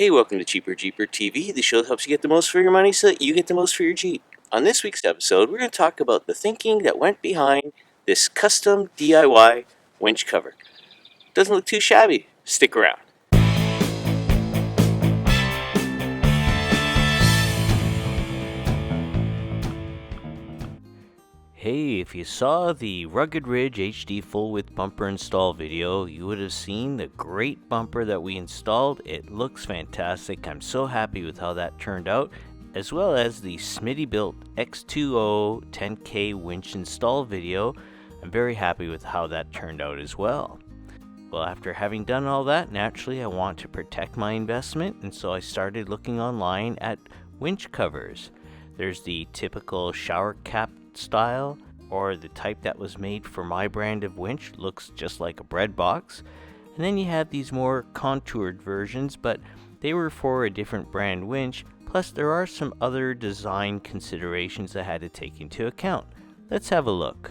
Hey, welcome to Cheaper Jeeper TV, the show that helps you get the most for your money so that you get the most for your Jeep. On this week's episode, we're going to talk about the thinking that went behind this custom DIY winch cover. Doesn't look too shabby. Stick around. Hey, if you saw the Rugged Ridge HD full width bumper install video, you would have seen the great bumper that we installed. It looks fantastic. I'm so happy with how that turned out, as well as the Smittybilt X20 10K winch install video. I'm very happy with how that turned out as well. Well, after having done all that, naturally I want to protect my investment, and so I started looking online at winch covers. There's the typical shower cap style, or the type that was made for my brand of winch, looks just like a bread box. And then you have these more contoured versions, but they were for a different brand winch. Plus there are some other design considerations I had to take into account. Let's have a look.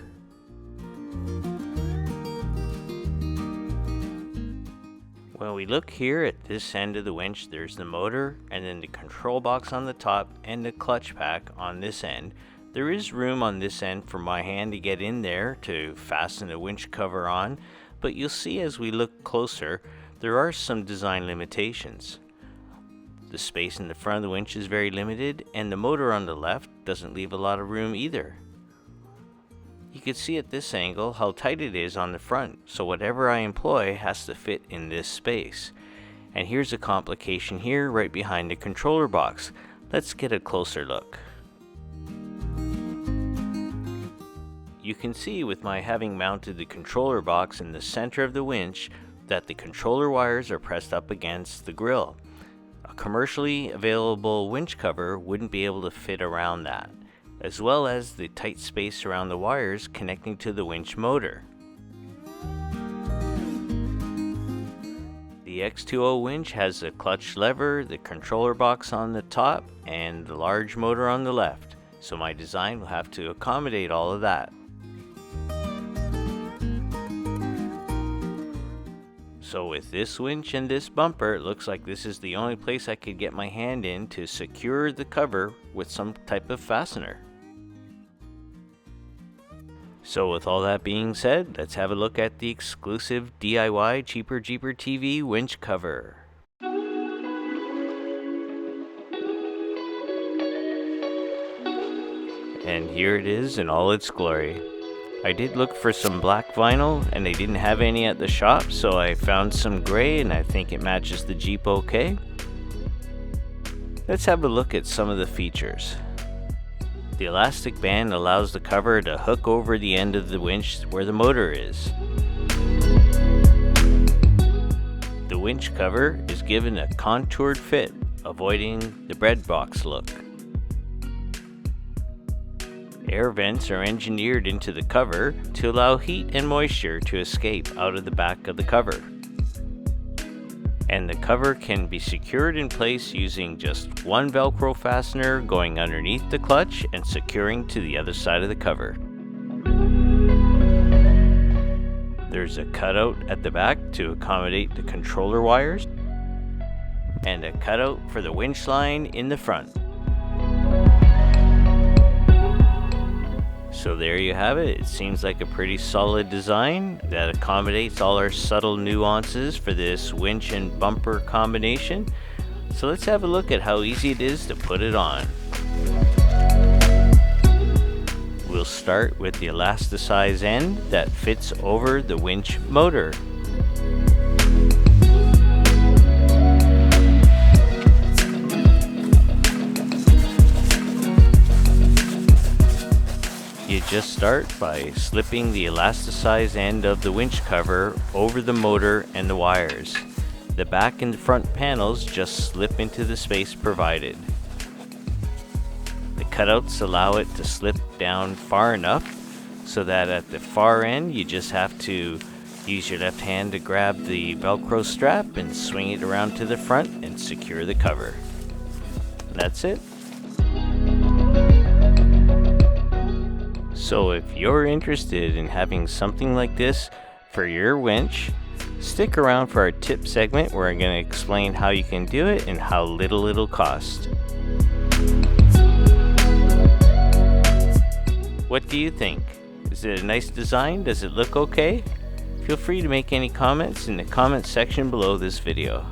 When we look here at this end of the winch, there's the motor and then the control box on the top and the clutch pack on this end. There is room on this end for my hand to get in there to fasten the winch cover on, but you'll see as we look closer, there are some design limitations. The space in the front of the winch is very limited, and the motor on the left doesn't leave a lot of room either. You can see at this angle how tight it is on the front, so whatever I employ has to fit in this space. And here's a complication here right behind the controller box. Let's get a closer look. You can see with my having mounted the controller box in the center of the winch that the controller wires are pressed up against the grill. A commercially available winch cover wouldn't be able to fit around that, as well as the tight space around the wires connecting to the winch motor. The X20 winch has a clutch lever, the controller box on the top, and the large motor on the left, so my design will have to accommodate all of that. So with this winch and this bumper, it looks like this is the only place I could get my hand in to secure the cover with some type of fastener. So with all that being said, let's have a look at the exclusive DIY Cheaper Jeeper TV winch cover. And here it is in all its glory. I did look for some black vinyl and they didn't have any at the shop, so I found some gray and I think it matches the Jeep okay. Let's have a look at some of the features. The elastic band allows the cover to hook over the end of the winch where the motor is. The winch cover is given a contoured fit, avoiding the bread box look. Air vents are engineered into the cover to allow heat and moisture to escape out of the back of the cover. And the cover can be secured in place using just one Velcro fastener going underneath the clutch and securing to the other side of the cover. There's a cutout at the back to accommodate the controller wires, and a cutout for the winch line in the front. So there you have it. It seems like a pretty solid design that accommodates all our subtle nuances for this winch and bumper combination. So let's have a look at how easy it is to put it on. We'll start with the elasticized end that fits over the winch motor. You just start by slipping the elasticized end of the winch cover over the motor and the wires. The back and the front panels just slip into the space provided. The cutouts allow it to slip down far enough so that at the far end you just have to use your left hand to grab the Velcro strap and swing it around to the front and secure the cover. That's it. So if you're interested in having something like this for your winch, Stick around for our tip segment where I'm going to explain how you can do it and how little it'll cost. What do you think? Is it a nice design? Does it look okay? Feel free to make any comments in the comments section below this video.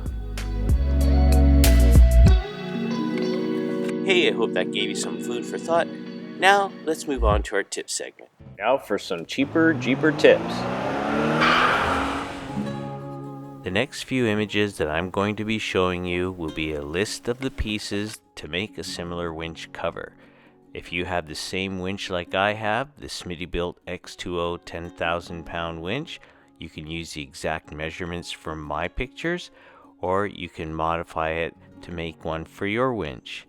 Hey, I hope that gave you some food for thought. Now, let's move on to our tip segment. Now for some cheaper Jeeper tips. The next few images that I'm going to be showing you will be a list of the pieces to make a similar winch cover. If you have the same winch like I have, the Smittybilt X20 10,000 pound winch, you can use the exact measurements from my pictures, or you can modify it to make one for your winch.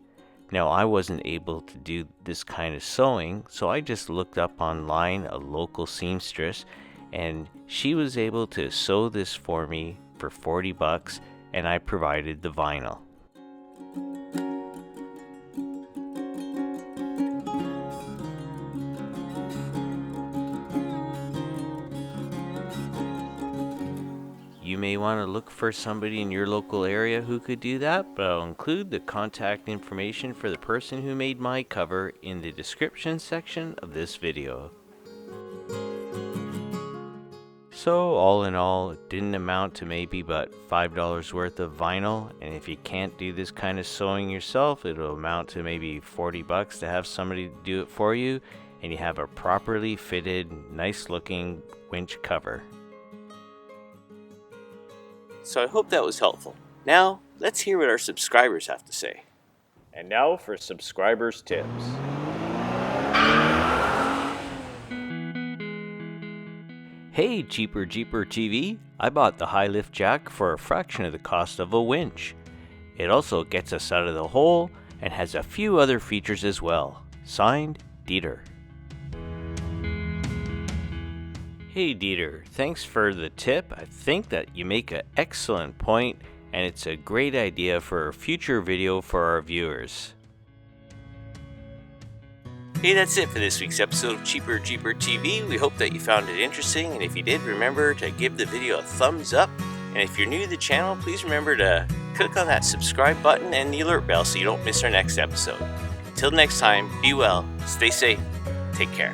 Now, I wasn't able to do this kind of sewing, so I just looked up online a local seamstress, and she was able to sew this for me for 40 bucks, and I provided the vinyl. You may want to look for somebody in your local area who could do that, but I'll include the contact information for the person who made my cover in the description section of this video. So all in all, it didn't amount to maybe but $5 worth of vinyl, and if you can't do this kind of sewing yourself, it'll amount to maybe 40 bucks to have somebody do it for you, and you have a properly fitted, nice looking winch cover. So I hope that was helpful. Now, let's hear what our subscribers have to say. And now for subscribers' tips. Hey, Cheaper Jeeper TV, I bought the high lift jack for a fraction of the cost of a winch. It also gets us out of the hole and has a few other features as well. Signed, Dieter. Hey Dieter, thanks for the tip. I think that you make an excellent point, and it's a great idea for a future video for our viewers. Hey, that's it for this week's episode of Cheaper Jeeper TV. We hope that you found it interesting, and if you did, remember to give the video a thumbs up. And if you're new to the channel, please remember to click on that subscribe button and the alert bell so you don't miss our next episode. Until next time, be well, stay safe, take care.